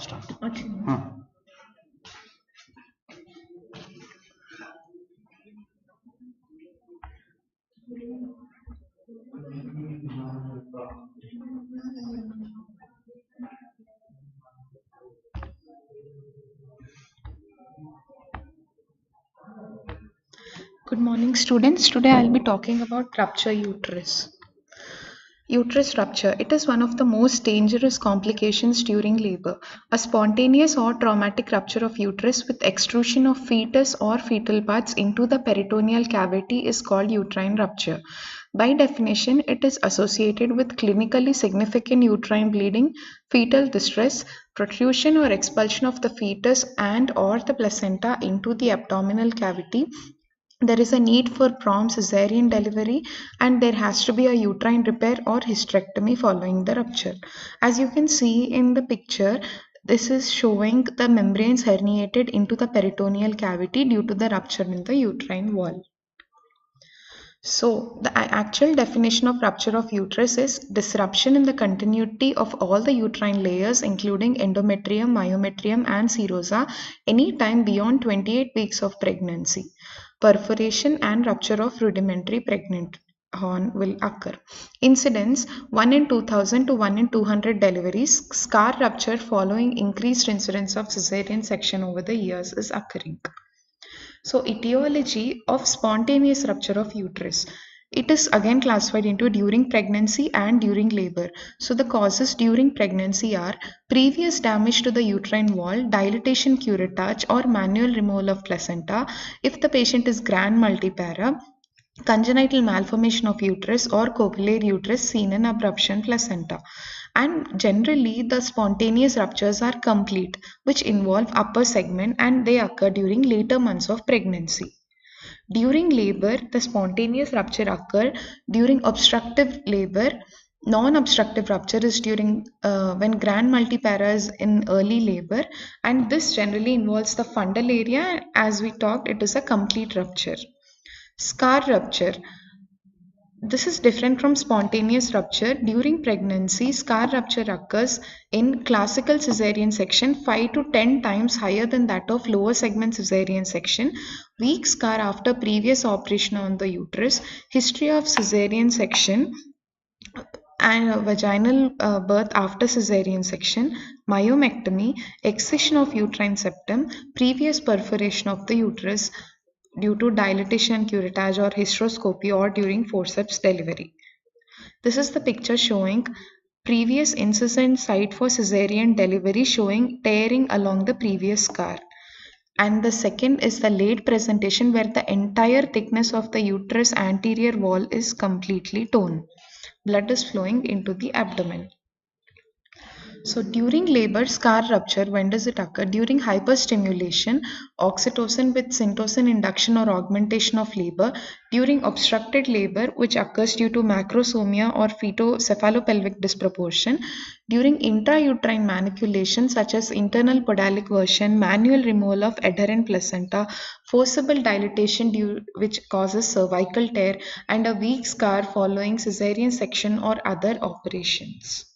Start. Good morning, students. Today I'll be talking about rupture uterus. Uterus rupture. It is one of the most dangerous complications during labor. A spontaneous or traumatic rupture of uterus with extrusion of fetus or fetal parts into the peritoneal cavity is called uterine rupture. By definition, it is associated with clinically significant uterine bleeding, fetal distress, protrusion or expulsion of the fetus and or the placenta into the abdominal cavity. There is a need for prompt cesarean delivery and there has to be a uterine repair or hysterectomy following the rupture. As you can see in the picture, this is showing the membranes herniated into the peritoneal cavity due to the rupture in the uterine wall. So, the actual definition of rupture of uterus is disruption in the continuity of all the uterine layers, including endometrium, myometrium, and serosa, any time beyond 28 weeks of pregnancy. Perforation and rupture of rudimentary pregnant horn will occur. Incidence 1 in 2000 to 1 in 200 deliveries. Scar rupture following increased incidence of cesarean section over the years is occurring. So, etiology of spontaneous rupture of uterus. It is again classified into during pregnancy and during labor. So, the causes during pregnancy are previous damage to the uterine wall, dilatation curettage, or manual removal of placenta. If the patient is grand multipara, congenital malformation of uterus or copular uterus seen in abruption placenta. And generally, the spontaneous ruptures are complete, which involve upper segment and they occur during later months of pregnancy. During labor, the spontaneous rupture occur during obstructive labor. Non-obstructive rupture is during when grand multipara is in early labor, and this generally involves the fundal area. As we talked, it is a complete rupture. Scar rupture. This is different from spontaneous rupture. During pregnancy, scar rupture occurs in classical cesarean section 5 to 10 times higher than that of lower segment cesarean section. Weak scar after previous operation on the uterus. History of cesarean section and vaginal birth after cesarean section, myomectomy, excision of uterine septum, previous perforation of the uterus due to dilatation, curettage, or hysteroscopy, or during forceps delivery. This is the picture showing previous incision site for cesarean delivery showing tearing along the previous scar. And the second is the late presentation where the entire thickness of the uterus anterior wall is completely torn. Blood is flowing into the abdomen. So during labor, scar rupture, when does it occur? During hyperstimulation, oxytocin with syntocin induction or augmentation of labor. During obstructed labor, which occurs due to macrosomia or fetocephalopelvic disproportion. During intrauterine manipulation, such as internal podalic version, manual removal of adherent placenta, forcible dilatation which causes cervical tear, and a weak scar following cesarean section or other operations.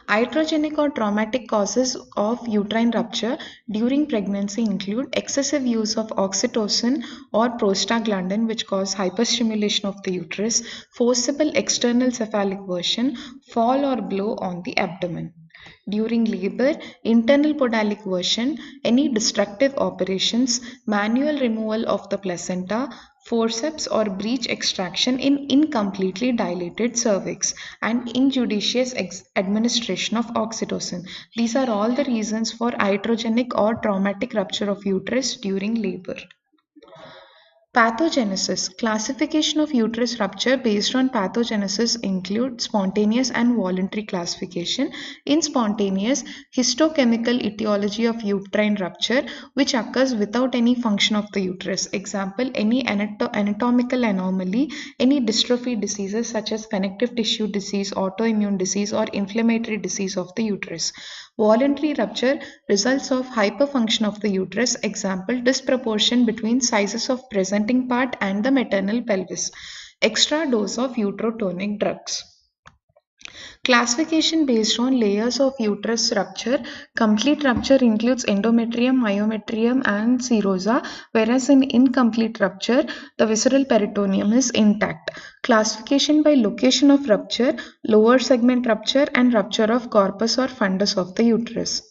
Iatrogenic or traumatic causes of uterine rupture during pregnancy include excessive use of oxytocin or prostaglandin, which cause hyperstimulation of the uterus, forcible external cephalic version, fall or blow on the abdomen. During labor, internal podalic version, any destructive operations, manual removal of the placenta, forceps or breech extraction in incompletely dilated cervix, and injudicious administration of oxytocin. These are all the reasons for iatrogenic or traumatic rupture of uterus during labor. Pathogenesis. Classification of uterus rupture based on pathogenesis include spontaneous and voluntary classification. In spontaneous, histochemical etiology of uterine rupture which occurs without any function of the uterus. Example, any anatomical anomaly, any dystrophy diseases such as connective tissue disease, autoimmune disease or inflammatory disease of the uterus. Voluntary rupture results of hyperfunction of the uterus. Example, disproportion between sizes of presenting part and the maternal pelvis. Extra dose of uterotonic drugs. Classification based on layers of uterus rupture. Complete rupture includes endometrium, myometrium, and serosa, whereas in incomplete rupture, the visceral peritoneum is intact. Classification by location of rupture, lower segment rupture, and rupture of corpus or fundus of the uterus.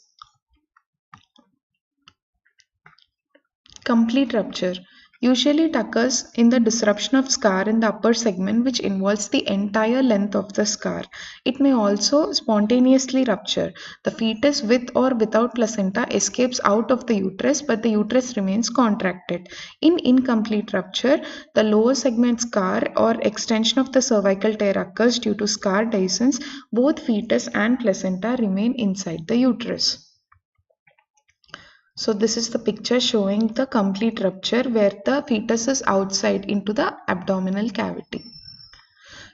Complete rupture. Usually it occurs in the disruption of scar in the upper segment, which involves the entire length of the scar. It may also spontaneously rupture. The fetus with or without placenta escapes out of the uterus, but the uterus remains contracted. In incomplete rupture, the lower segment scar or extension of the cervical tear occurs due to scar dehiscence. Both fetus and placenta remain inside the uterus. So this is the picture showing the complete rupture where the fetus is outside into the abdominal cavity.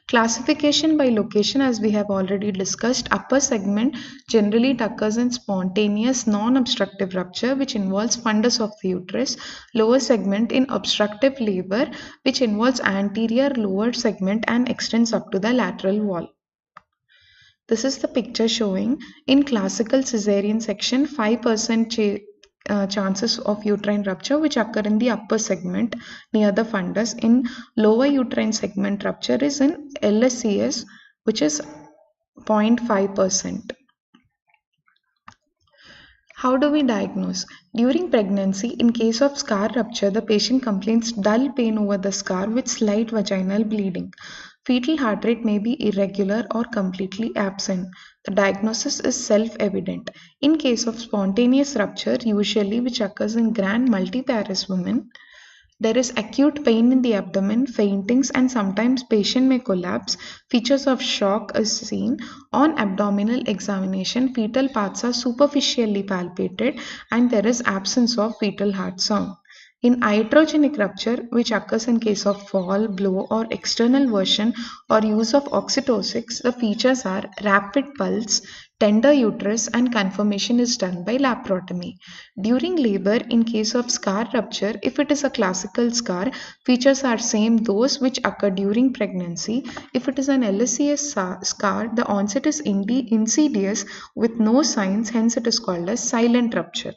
Classification by location, as we have already discussed, upper segment generally it occurs in spontaneous non-obstructive rupture which involves fundus of the uterus. Lower segment in obstructive labor which involves anterior lower segment and extends up to the lateral wall. This is the picture showing in classical cesarean section 5% chances of uterine rupture which occur in the upper segment near the fundus. In lower uterine segment rupture is in LSCS which is 0.5%. How do we diagnose? During pregnancy, in case of scar rupture, the patient complains dull pain over the scar with slight vaginal bleeding. Fetal heart rate may be irregular or completely absent. The diagnosis is self-evident. In case of spontaneous rupture, usually which occurs in grand multiparous women, there is acute pain in the abdomen, faintings, and sometimes patient may collapse. Features of shock is seen. On abdominal examination, fetal parts are superficially palpated and there is absence of fetal heart sound. In iatrogenic rupture, which occurs in case of fall, blow, or external version or use of oxytocics, the features are rapid pulse, tender uterus, and confirmation is done by laparotomy. During labor, in case of scar rupture, if it is a classical scar, features are same those which occur during pregnancy. If it is an LSCS scar, the onset is insidious with no signs, hence it is called as silent rupture.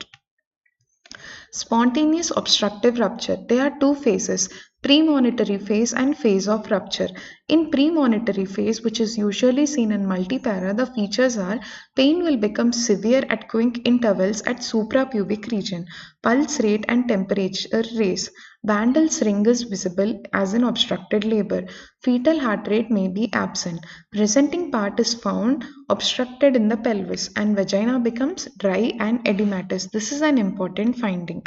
Spontaneous obstructive rupture. There are two phases, premonitory phase and phase of rupture. In premonitory phase, which is usually seen in multipara, the features are pain will become severe at quick intervals at suprapubic region. Pulse rate and temperature raise. Bandle's ring is visible as in obstructed labor. Fetal heart rate may be absent. Presenting part is found obstructed in the pelvis and vagina becomes dry and edematous. This is an important finding.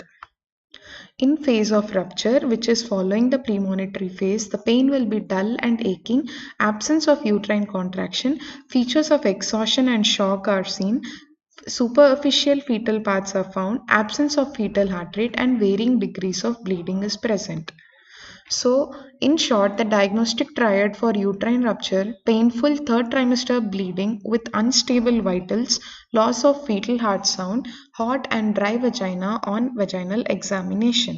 In phase of rupture, which is following the premonitory phase, the pain will be dull and aching, absence of uterine contraction, features of exhaustion and shock are seen, superficial fetal parts are found, absence of fetal heart rate, and varying degrees of bleeding is present. So, in short, the diagnostic triad for uterine rupture, painful third trimester bleeding with unstable vitals, loss of fetal heart sound, hot and dry vagina on vaginal examination.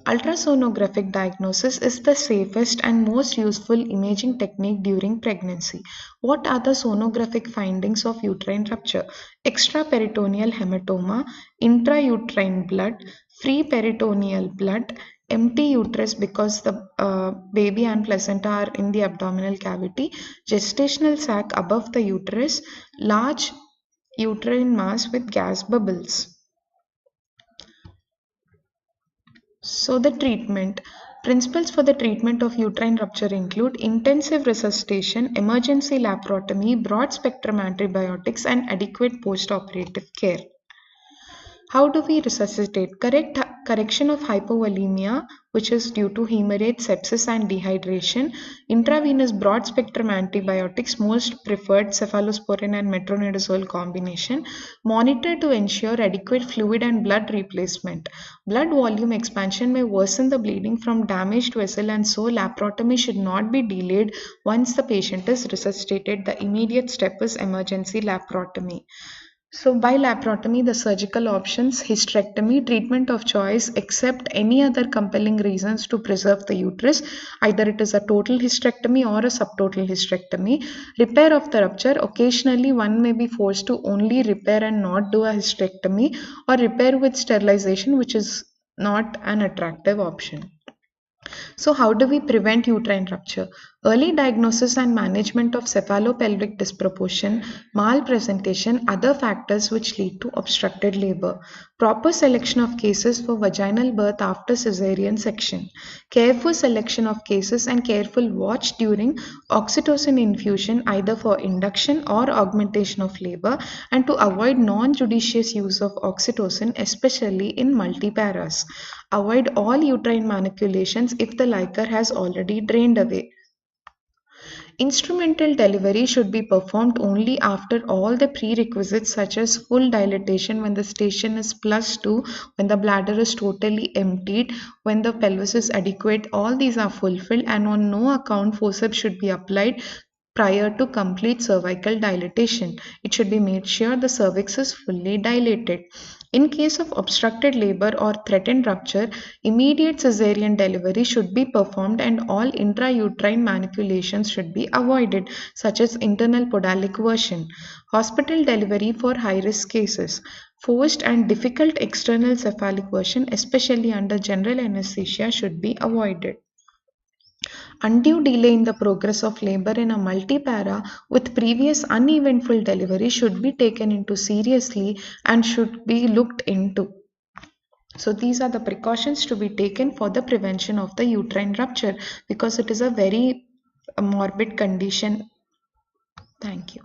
Ultrasonographic diagnosis is the safest and most useful imaging technique during pregnancy. What are the sonographic findings of uterine rupture? Extraperitoneal hematoma, intrauterine blood, free peritoneal blood, empty uterus because the baby and placenta are in the abdominal cavity, gestational sac above the uterus, large uterine mass with gas bubbles. So the treatment. Principles for the treatment of uterine rupture include intensive resuscitation, emergency laparotomy, broad spectrum antibiotics, and adequate post-operative care. How do we resuscitate? Correction of hypovolemia, which is due to hemorrhage, sepsis, and dehydration. Intravenous broad spectrum antibiotics, most preferred cephalosporin and metronidazole combination. Monitor to ensure adequate fluid and blood replacement. Blood volume expansion may worsen the bleeding from damaged vessel, and so laparotomy should not be delayed once the patient is resuscitated. The immediate step is emergency laparotomy. So, by laparotomy, the surgical options, hysterectomy, treatment of choice, except any other compelling reasons to preserve the uterus, either it is a total hysterectomy or a subtotal hysterectomy. Repair of the rupture, occasionally one may be forced to only repair and not do a hysterectomy, or repair with sterilization, which is not an attractive option. So, how do we prevent uterine rupture? Early diagnosis and management of cephalopelvic disproportion, malpresentation, other factors which lead to obstructed labor. Proper selection of cases for vaginal birth after cesarean section. Careful selection of cases and careful watch during oxytocin infusion either for induction or augmentation of labor, and to avoid non-judicious use of oxytocin, especially in multiparas. Avoid all uterine manipulations if the liquor has already drained away. Instrumental delivery should be performed only after all the prerequisites such as full dilatation when the station is +2, when the bladder is totally emptied, when the pelvis is adequate. All these are fulfilled, and on no account forceps should be applied prior to complete cervical dilatation. It should be made sure the cervix is fully dilated. In case of obstructed labor or threatened rupture, immediate cesarean delivery should be performed and all intrauterine manipulations should be avoided, such as internal podalic version. Hospital delivery for high-risk cases. Forced and difficult external cephalic version, especially under general anesthesia, should be avoided. Undue delay in the progress of labor in a multipara with previous uneventful delivery should be taken into seriously and should be looked into. So these are the precautions to be taken for the prevention of the uterine rupture, because it is a very morbid condition. Thank you.